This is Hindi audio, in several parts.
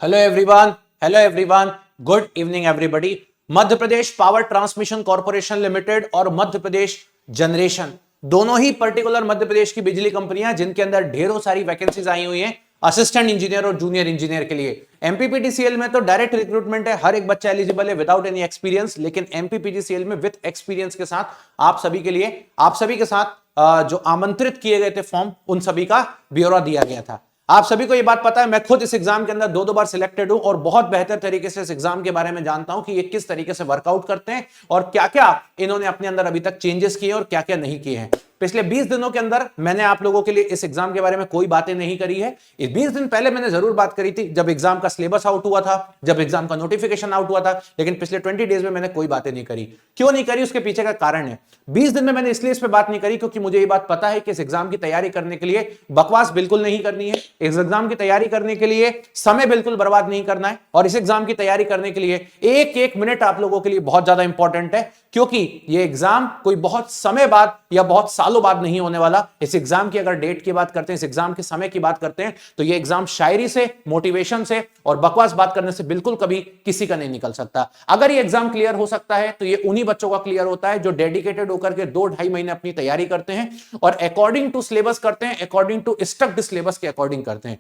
Hello everyone, hello everyone, good evening everybody. Madhya Pradesh power transmission corporation limited और मध्य प्रदेश जनरेशन दोनों ही पर्टिकुलर मध्य प्रदेश की बिजली कंपनियां जिनके अंदर ढेरों सारी वैकेंसीज आई हुई हैं असिस्टेंट इंजीनियर और जूनियर इंजीनियर के लिए। एमपीपीटीसीएल में तो डायरेक्ट रिक्रूटमेंट है, हर एक बच्चा एलिजिबल है विदाउट एनी एक्सपीरियंस, लेकिन एमपीपीटीसीएल में विद एक्सपीरियंस के साथ आप सभी के लिए, आप सभी के साथ जो आमंत्रित किए गए थे फॉर्म, उन सभी का ब्यौरा दिया गया था। आप सभी को यह बात पता है, मैं खुद इस एग्जाम के अंदर दो बार सिलेक्टेड हूं और बहुत बेहतर तरीके से इस एग्जाम के बारे में जानता हूं कि ये किस तरीके से वर्कआउट करते हैं और क्या क्या इन्होंने अपने अंदर अभी तक चेंजेस किए और क्या क्या नहीं किए हैं। पिछले 20 दिनों के अंदर मैंने आप लोगों के लिए इस एग्जाम के बारे में कोई बातें नहीं करी है। इस 20 दिन पहले मैंने जरूर बात करी थी जब एग्जाम का सिलेबस आउट हुआ था, जब एग्जाम का नोटिफिकेशन आउट हुआ था, लेकिन पिछले 20 डेज में मैंने कोई बातें नहीं करी। क्यों नहीं करी, उसके पीछे का कारण है। 20 दिन में मैंने इसलिए इस पर बात नहीं करी क्योंकि मुझे ये बात पता है कि इस एग्जाम की तैयारी करने के लिए बकवास बिल्कुल नहीं करनी है। इस एग्जाम की तैयारी करने के लिए समय बिल्कुल बर्बाद नहीं करना है और इस एग्जाम की तैयारी करने के लिए एक एक मिनट आप लोगों के लिए बहुत ज्यादा इंपॉर्टेंट है, क्योंकि ये एग्जाम कोई बहुत समय बाद या बहुत सालों बाद नहीं होने वाला। इस एग्जाम की अगर डेट की बात करते हैं, इस एग्जाम के समय की बात करते हैं, तो ये एग्जाम शायरी से, मोटिवेशन से और बकवास बात करने से बिल्कुल कभी किसी का नहीं निकल सकता। अगर ये एग्जाम क्लियर हो सकता है तो ये उन्हीं बच्चों का क्लियर होता है जो डेडिकेटेड होकर के 2-2.5 महीने अपनी तैयारी करते हैं और अकॉर्डिंग टू सिलेबस करते हैं, अकॉर्डिंग टू स्ट्रक्ट सिलेबस के अकॉर्डिंग करते हैं।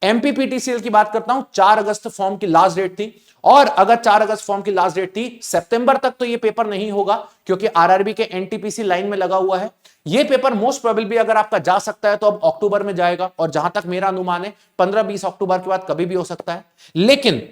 एमपीपीटीसीएल की बात करता हूं, 4 अगस्त फॉर्म की लास्ट डेट थी और अगर 4 अगस्त फॉर्म की लास्ट डेट थी, सितंबर तक तो ये पेपर नहीं होगा क्योंकि आरआरबी के एनटीपीसी लाइन में लगा हुआ है। ये पेपर मोस्ट प्रोबेबली अगर आपका जा सकता है तो अब अक्टूबर में जाएगा और जहां तक मेरा अनुमान है 15-20 अक्टूबर के बाद कभी भी हो सकता है। लेकिन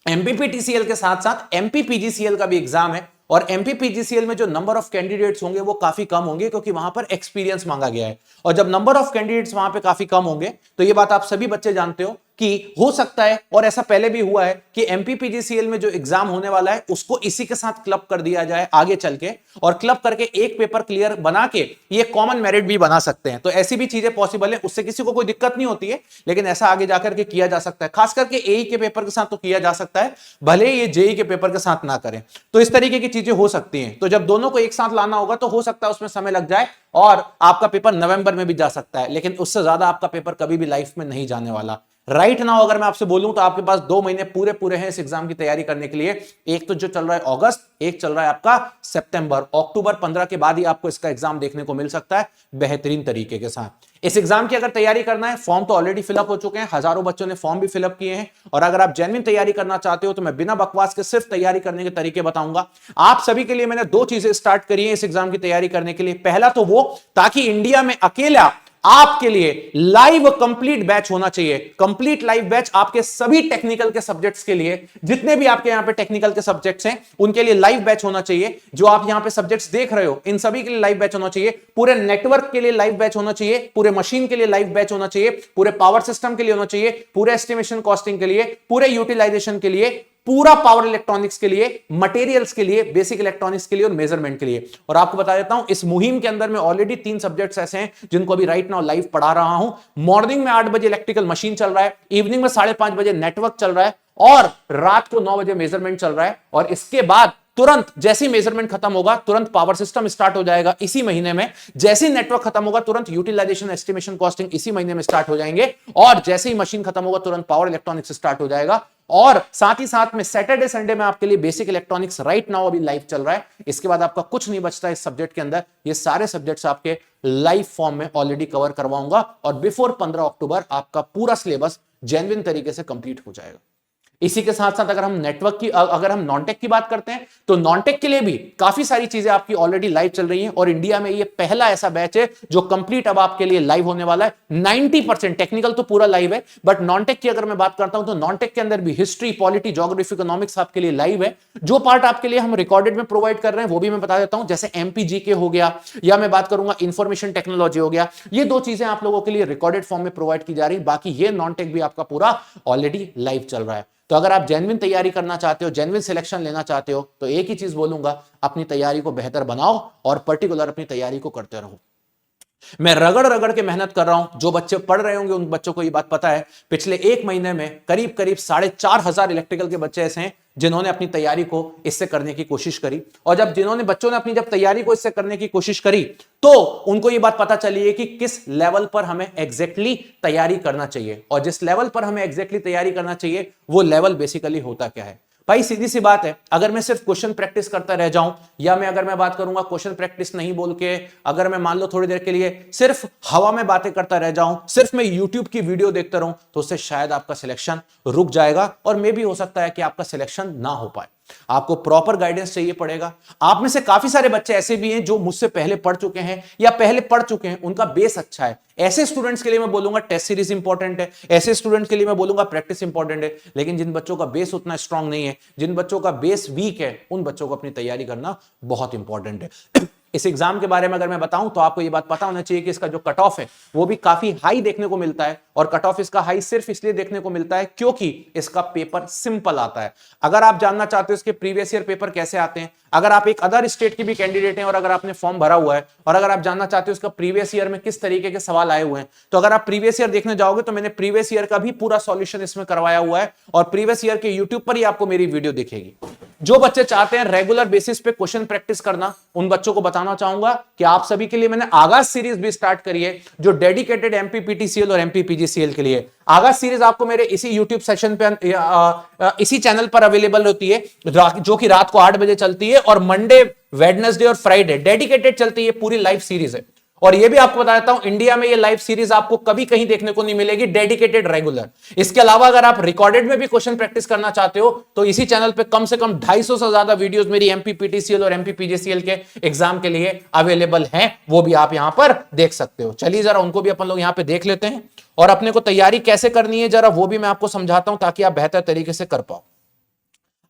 एमपीपीटीसीएल के साथ साथ एमपीपीजीसीएल का भी एग्जाम है और एमपीपीजीसीएल में जो नंबर ऑफ कैंडिडेट्स होंगे वो काफी कम होंगे क्योंकि वहां पर एक्सपीरियंस मांगा गया है। और जब नंबर ऑफ कैंडिडेट्स वहां पे काफी कम होंगे तो ये बात आप सभी बच्चे जानते हो कि हो सकता है, और ऐसा पहले भी हुआ है, कि एमपीपीजीसीएल में जो एग्जाम होने वाला है उसको इसी के साथ क्लब कर दिया जाए आगे चल के, और क्लब करके एक पेपर क्लियर बना के ये कॉमन मेरिट भी बना सकते हैं। तो ऐसी भी चीजें पॉसिबल है, उससे किसी को कोई दिक्कत नहीं होती है, लेकिन ऐसा आगे जाकर के किया जा सकता है। खास करके एई के पेपर के साथ तो किया जा सकता है, भले ये जेई के पेपर के साथ ना करें। तो इस तरीके की चीजें हो सकती हैं। तो जब दोनों को एक साथ लाना होगा तो हो सकता है उसमें समय लग जाए और आपका पेपर नवंबर में भी जा सकता है, लेकिन उससे ज्यादा आपका पेपर कभी भी लाइफ में नहीं जाने वाला। राइट नाउ अगर मैं आपसे बोलूं तो आपके पास 2 महीने पूरे पूरे हैं इस एग्जाम की तैयारी करने के लिए। एक तो जो चल रहा है अगस्त, एक चल रहा है आपका सितंबर। अक्टूबर 15 के बाद ही आपको इसका एग्जाम देखने को मिल सकता है बेहतरीन तरीके के साथ। इस एग्जाम की अगर तैयारी करना है, फॉर्म तो ऑलरेडी फिलअप हो चुके हैं, हजारों बच्चों ने फॉर्म भी फिलअप किए हैं। और अगर आप जेन्युइन तैयारी करना चाहते हो तो मैं बिना बकवास के सिर्फ तैयारी करने के तरीके बताऊंगा। आप सभी के लिए मैंने 2 चीजें स्टार्ट करी है इस एग्जाम की तैयारी करने के लिए। पहला तो वो, ताकि इंडिया में अकेला आपके लिए लाइव कंप्लीट बैच होना चाहिए। कंप्लीट लाइव बैच आपके सभी टेक्निकल के सब्जेक्ट्स के लिए, जितने भी आपके यहां पे टेक्निकल के सब्जेक्ट्स हैं उनके लिए लाइव बैच होना चाहिए। जो आप यहां पे सब्जेक्ट्स देख रहे हो इन सभी के लिए लाइव बैच होना चाहिए। पूरे नेटवर्क के लिए लाइव बैच होना चाहिए, पूरे मशीन के लिए लाइव बैच होना चाहिए, पूरे पावर सिस्टम के लिए होना चाहिए, पूरे एस्टिमेशन कॉस्टिंग के लिए, पूरे यूटिलाइजेशन के लिए, पूरा पावर इलेक्ट्रॉनिक्स के लिए, मटेरियल्स के लिए, बेसिक इलेक्ट्रॉनिक्स के लिए और मेजरमेंट के लिए। और आपको बता देता हूं इस मुहिम के अंदर में ऑलरेडी 3 सब्जेक्ट्स ऐसे हैं जिनको अभी राइट नाउ लाइव पढ़ा रहा हूं। मॉर्निंग में 8 बजे इलेक्ट्रिकल मशीन चल रहा है, इवनिंग में 5:30 बजे नेटवर्क चल रहा है और रात को 9 बजे मेजरमेंट चल रहा है। और इसके बाद तुरंत जैसे ही मेजरमेंट खत्म होगा तुरंत पावर सिस्टम स्टार्ट हो जाएगा इसी महीने में। जैसे ही नेटवर्क खत्म होगा तुरंत यूटिलाइजेशन, एस्टिमेशन, कॉस्टिंग इसी महीने में स्टार्ट हो जाएंगे। और जैसे ही मशीन खत्म होगा तुरंत पावर इलेक्ट्रॉनिक्स स्टार्ट हो जाएगा। और साथ ही साथ में सैटरडे संडे में आपके लिए बेसिक इलेक्ट्रॉनिक्स राइट नाउ अभी लाइव चल रहा है। इसके बाद आपका कुछ नहीं बचता इस सब्जेक्ट के अंदर। ये सारे सब्जेक्ट्स आपके लाइव फॉर्म में ऑलरेडी कवर करवाऊंगा और बिफोर 15 अक्टूबर आपका पूरा सिलेबस जेन्युइन तरीके से कंप्लीट हो जाएगा। इसी के साथ साथ अगर हम नेटवर्क की, अगर हम नॉनटेक की बात करते हैं तो नॉनटेक के लिए भी काफी सारी चीजें आपकी ऑलरेडी लाइव चल रही हैं और इंडिया में ये पहला ऐसा बैच है जो कंप्लीट अब आपके लिए लाइव होने वाला है। 90% टेक्निकल तो पूरा लाइव है, बट नॉनटेक की अगर मैं बात करता हूं तो नॉनटेक के अंदर भी हिस्ट्री, पॉलिटी, ज्योग्राफी, इकोनॉमिक्स आपके लिए लाइव है। जो पार्ट आपके लिए हम रिकॉर्डेड में प्रोवाइड कर रहे हैं वो भी मैं बता देता हूं, जैसे एमपीजीके हो गया या मैं बात करूंगा इंफॉर्मेशन टेक्नोलॉजी हो गया। ये 2 चीजें आप लोगों के लिए रिकॉर्डेड फॉर्म में प्रोवाइड की जा रही है। बाकी ये नॉनटेक भी आपका पूरा ऑलरेडी लाइव चल रहा है। तो अगर आप जेन्युइन तैयारी करना चाहते हो, जेन्युइन सिलेक्शन लेना चाहते हो, तो एक ही चीज बोलूंगा, अपनी तैयारी को बेहतर बनाओ और पर्टिकुलर अपनी तैयारी को करते रहो। मैं रगड़ रगड़ के मेहनत कर रहा हूं। जो बच्चे पढ़ रहे होंगे उन बच्चों को ये बात पता है, पिछले 1 महीने में करीब करीब 4,500 इलेक्ट्रिकल के बच्चे ऐसे हैं जिन्होंने अपनी तैयारी को इससे करने की कोशिश करी। और जब बच्चों ने अपनी जब तैयारी को इससे करने की कोशिश करी तो उनको ये बात पता चली है कि किस लेवल पर हमें एग्जैक्टली तैयारी करना चाहिए, और जिस लेवल पर हमें एग्जैक्टली तैयारी करना चाहिए वो लेवल बेसिकली होता क्या है। भाई सीधी सी बात है, अगर मैं सिर्फ क्वेश्चन प्रैक्टिस करता रह जाऊं, या अगर मैं बात करूंगा क्वेश्चन प्रैक्टिस नहीं बोल के, अगर मैं मान लो थोड़ी देर के लिए सिर्फ हवा में बातें करता रह जाऊं, सिर्फ मैं यूट्यूब की वीडियो देखता रहूं, तो उससे शायद आपका सिलेक्शन रुक जाएगा और मे भी हो सकता है कि आपका सिलेक्शन ना हो पाए। आपको प्रॉपर गाइडेंस चाहिए पड़ेगा। आप में से काफी सारे बच्चे ऐसे भी हैं जो मुझसे पहले पढ़ चुके हैं या पहले पढ़ चुके हैं, उनका बेस अच्छा है। ऐसे स्टूडेंट्स के लिए मैं बोलूंगा टेस्ट सीरीज इंपॉर्टेंट है, ऐसे स्टूडेंट्स के लिए मैं बोलूंगा प्रैक्टिस इंपॉर्टेंट है। लेकिन जिन बच्चों का बेस उतना स्ट्रांग नहीं है, जिन बच्चों का बेस वीक है, उन बच्चों को अपनी तैयारी करना बहुत इंपॉर्टेंट है। इस एग्जाम के बारे में अगर मैं बताऊं तो आपको ये बात पता होना चाहिए कि इसका जो कट ऑफ है वो भी काफी हाई देखने को मिलता है, और कट ऑफ इसका हाई सिर्फ इसलिए देखने को मिलता है क्योंकि इसका पेपर सिंपल आता है। अगर आप जानना चाहते हो इसके प्रीवियस ईयर पेपर कैसे आते हैं, अगर आप एक अदर स्टेट के भी कैंडिडेट हैं और अगर आपने फॉर्म भरा हुआ है और अगर आप जानना चाहते हो इसका प्रीवियस ईयर में किस तरीके के सवाल आए हुए हैं, तो अगर आप प्रीवियस ईयर देखने जाओगे तो मैंने प्रीवियस ईयर का भी पूरा सॉल्यूशन इसमें करवाया हुआ है, और प्रीवियस ईयर के यूट्यूब पर ही आपको मेरी वीडियो दिखेगी। जो बच्चे चाहते हैं रेगुलर बेसिस पे क्वेश्चन प्रैक्टिस करना, उन बच्चों को बताना चाहूंगा कि आप सभी के लिए मैंने आगाज सीरीज भी स्टार्ट करी है, जो डेडिकेटेड एमपीपीटीसीएल और एमपीपीजीसीएल के लिए। आगाज सीरीज आपको मेरे इसी यूट्यूब सेशन पे इसी चैनल पर अवेलेबल होती है, जो कि रात को 8 बजे चलती है, और मंडे, वेडनेसडे और फ्राइडे डेडिकेटेड चलती है, पूरी लाइव सीरीज है। और ये भी आपको बता देता हूं, इंडिया में ये लाइव सीरीज आपको कभी कहीं देखने को नहीं मिलेगी, डेडिकेटेड रेगुलर। इसके अलावा अगर आप रिकॉर्डेड में भी क्वेश्चन प्रैक्टिस करना चाहते हो तो इसी चैनल पे कम से कम 250 से ज्यादा वीडियोस मेरी एमपीपीटीसीएल और एमपीपीजीसीएल के एग्जाम के लिए अवेलेबल हैं, वो भी आप यहां पर देख सकते हो। चलिए जरा उनको भी अपन लोग यहां पे देख लेते हैं, और अपने को तैयारी कैसे करनी है जरा वो भी मैं आपको समझाता हूं ताकि आप बेहतर तरीके से कर पाओ।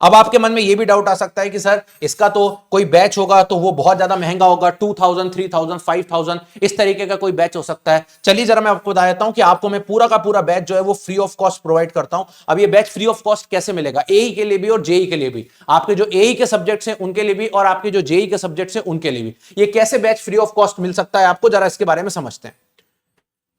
अब आपके मन में यह भी डाउट आ सकता है कि सर इसका तो कोई बैच होगा तो वो बहुत ज्यादा महंगा होगा, 2000, 3000, 5000 इस तरीके का कोई बैच हो सकता है। चलिए जरा मैं आपको बता देता हूं कि आपको मैं पूरा का पूरा बैच जो है वो फ्री ऑफ कॉस्ट प्रोवाइड करता हूं। अब ये बैच फ्री ऑफ कॉस्ट कैसे मिलेगा, एई के लिए भी और जेई के लिए भी, आपके जो एई के सब्जेक्ट्स हैं उनके लिए भी और आपके जो जेई के सब्जेक्ट्स हैं उनके लिए भी। ये कैसे बैच फ्री ऑफ कॉस्ट मिल सकता है आपको, जरा इसके बारे में समझते हैं।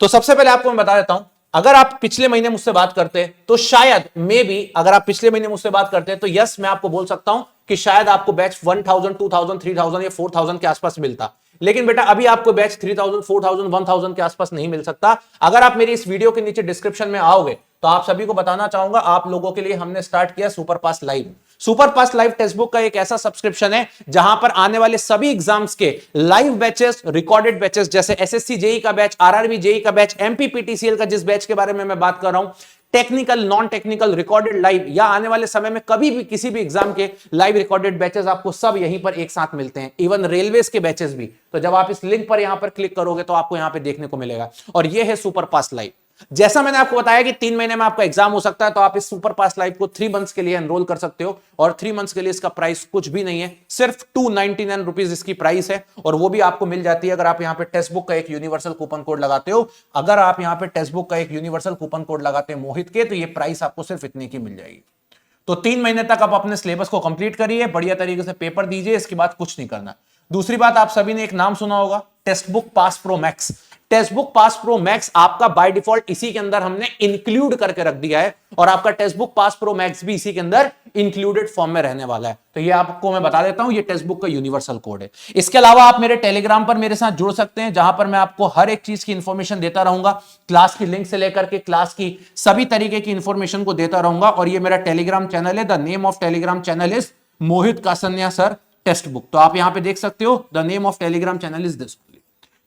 तो सबसे पहले आपको मैं बता देता हूं, अगर आप पिछले महीने मुझसे बात करते तो शायद मे बी, अगर आप पिछले महीने मुझसे बात करते तो यस मैं आपको बोल सकता हूं कि शायद आपको बैच 1000, 2000, 3000 या 4000 के आसपास मिलता। लेकिन बेटा अभी आपको बैच 3000, 4000, 1000 के आसपास नहीं मिल सकता। अगर आप मेरी इस वीडियो के नीचे डिस्क्रिप्शन में आओगे तो आप सभी को बताना चाहूंगा, आप लोगों के लिए हमने स्टार्ट किया सुपर पास लाइव। सुपर पास लाइव टेक्स्ट बुक का एक ऐसा सब्सक्रिप्शन है जहां पर आने वाले सभी एग्जाम्स के लाइव बैचेस, रिकॉर्डेड बैचेस, जैसे एसएससी जेई का बैच, आरआरबी जेई का बैच, एमपीपीटीसीएल का जिस बैच के बारे में मैं बात कर रहा हूं, technical, non technical, recorded live, या आने वाले समय में कभी भी किसी भी एग्जाम के लाइव रिकॉर्डेड बैचेस आपको सब यहीं पर एक साथ मिलते हैं, इवन रेलवेज के बैचेस भी। तो जब आप इस लिंक पर यहां पर क्लिक करोगे तो आपको यहां पे देखने को मिलेगा, और यह है सुपर पास लाइव। जैसा मैंने आपको बताया कि 3 महीने में आपका एग्जाम हो सकता है, तो आप इस सुपर पास लाइव को 3 मंथ्स के लिए एनरोल कर सकते हो, और 3 मंथ्स के लिए इसका प्राइस कुछ भी नहीं है, सिर्फ 299 रुपीज इसकी प्राइस है, और वो भी आपको मिल जाती है अगर आप यहां पे टेक्स्ट बुक का एक यूनिवर्सल कूपन कोड लगाते हो। अगर आप यहां पे टेक्स्ट बुक का एक यूनिवर्सल कूपन कोड लगाते हैं मोहित के, तो ये प्राइस आपको सिर्फ इतने की मिल जाएगी। तो 3 महीने तक आप अपने सिलेबस को कंप्लीट करिए, बढ़िया तरीके से पेपर दीजिए, इसके बाद कुछ नहीं करना। दूसरी बात, आप सभी ने एक नाम सुना होगा, text book pass pro max. Text book pass pro max आपका बाय डिफॉल्ट इसी के अंदर हमने इंक्लूड करके रख दिया है, और आपका text book pass pro max भी इसी के अंदर इंक्लूडेड फॉर्म में रहने वाला है। तो ये आपको मैं बता देता हूं, ये टेक्स्ट बुक का यूनिवर्सल कोड है। इसके अलावा आप मेरे टेलीग्राम पर मेरे साथ जुड़ सकते हैं, जहां पर मैं आपको हर एक चीज की इंफॉर्मेशन देता रहूंगा, क्लास की लिंक से लेकर के क्लास की सभी तरीके की इंफॉर्मेशन को देता रहूंगा। और ये मेरा टेलीग्राम चैनल है, the name of Telegram channel is Mohit Kasania sir text book. तो आप यहां पे देख सकते हो, the name of Telegram channel is this.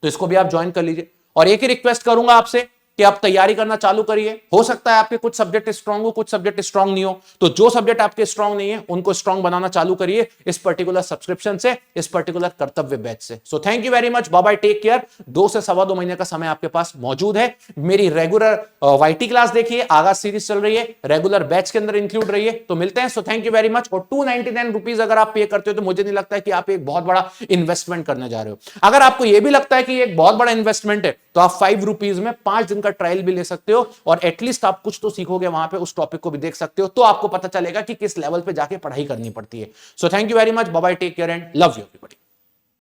तो इसको भी आप ज्वाइन कर लीजिए, और एक ही रिक्वेस्ट करूंगा आपसे कि आप तैयारी करना चालू करिए। हो सकता है आपके कुछ सब्जेक्ट स्ट्रांग हो, कुछ सब्जेक्ट स्ट्रांग नहीं हो, तो जो सब्जेक्ट आपके स्ट्रांग नहीं है उनको स्ट्रांग बनाना चालू करिए इस पर्टिकुलर सब्सक्रिप्शन से, इस पर्टिकुलर कर्तव्य बैच से। So thank you very much, bye bye, take care. 2 से 2.25 महीने का समय आपके पास मौजूद है। मेरी रेगुलर वाईटी क्लास देखिए, आगाज सीरीज चल रही है, रेगुलर बैच के अंदर इंक्लूड रही है, तो मिलते हैं। सो थैंक यू वेरी मच। और 299 रुपीज अगर आप पे करते हो तो मुझे नहीं लगता है कि आप एक बहुत बड़ा इन्वेस्टमेंट करने जा रहे हो। अगर आपको यह भी लगता है कि एक बहुत बड़ा इन्वेस्टमेंट है, तो आप 5 रुपीज में 5 दिन का ट्रायल भी ले सकते हो, और एटलीस्ट आप कुछ तो सीखोगे वहां पे, उस टॉपिक को भी देख सकते हो, तो आपको पता चलेगा कि किस लेवल पे जाके पढ़ाई करनी पड़ती है। So thank you very much, bye bye, take care and love you everybody.